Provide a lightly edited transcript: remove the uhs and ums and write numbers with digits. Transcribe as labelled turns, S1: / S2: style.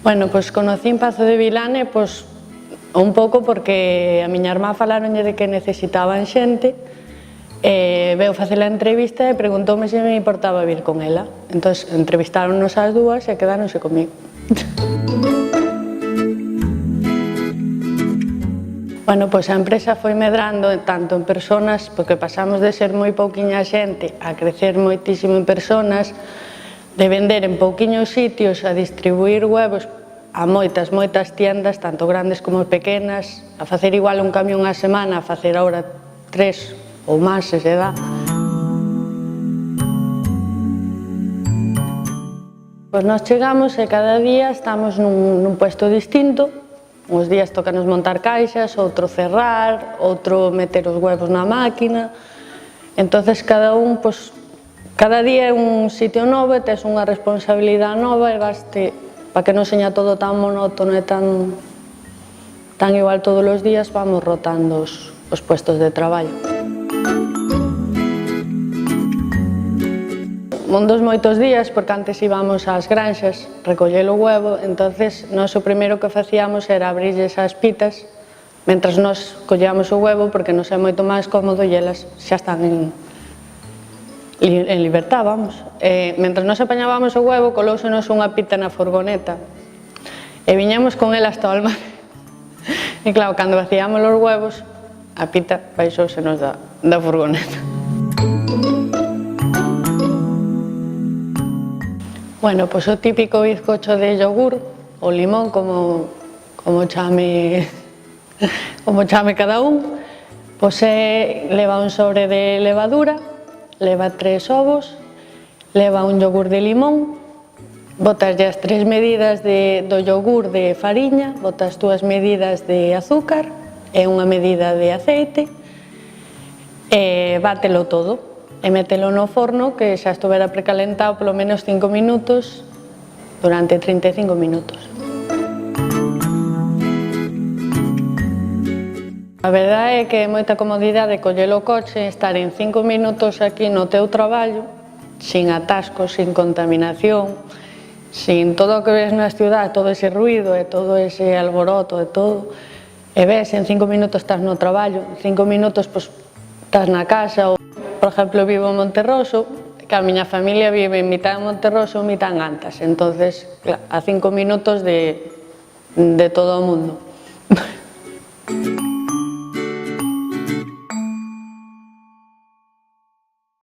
S1: Bueno, pois conocín Pazo de Vilane un pouco porque a miña irmá falaronlle de que necesitaban xente e veu facer a entrevista e preguntoume se me importaba vir con ela. Entón, entrevistáronnos as dúas e quedáronse comigo. Bueno, pois a empresa foi medrando tanto en personas, porque pasamos de ser moi pouquiña xente a crecer moitísimo en personas, de vender en pouquiños sitios, a distribuir huevos a moitas tiendas, tanto grandes como pequenas, a facer igual un camión a semana, a facer ahora 3 ou máis se se dá. Pois nós chegamos e cada día estamos nun puesto distinto. Uns días tócanos montar caixas, outro cerrar, outro meter os huevos na máquina. Entonces cada día é un sitio novo e tes unha responsabilidade nova e vaste, para que non seña todo tan monótono e tan igual todos os días, vamos rotando os puestos de traballo. Un dos moitos días, porque antes íbamos ás granxas recoller o huevo, entonces nós o primeiro que facíamos era abrirlles as pitas mentras nós collíamos o huevo, porque nos é moito máis cómodo e elas xa están en libertad, vamos. Mentras nós apañábamos o huevo, colóusenos unha pita na furgoneta e viñamos con ela hasta o almacén. E claro, cando vaciábamos os huevos, a pita baixóusenos da furgoneta. Bueno, pois o típico bizcocho de yogur, ou limón, como chame cada un, pois leva un sobre de levadura, leva 3 ovos, leva un yogur de limón, botaslle as 3 medidas do yogur de fariña, botas 2 medidas de azúcar e unha medida de aceite, e bátelo todo. E mételo no forno que xa estuvera precalentado polo menos 5 minutos durante 35 minutos. A verdade é que é moita comodidade coller o coche e estar en 5 minutos aquí no teu traballo, sin atascos, sin contaminación, sin todo o que ves na ciudad, todo ese ruido e todo ese alboroto e todo, e ves, en 5 minutos estás no traballo, en 5 minutos estás na casa. Por exemplo, vivo en Monterroso, que a miña familia vive en mitad en Monterroso, mitad en Antas, entonces a 5 minutos de todo o mundo.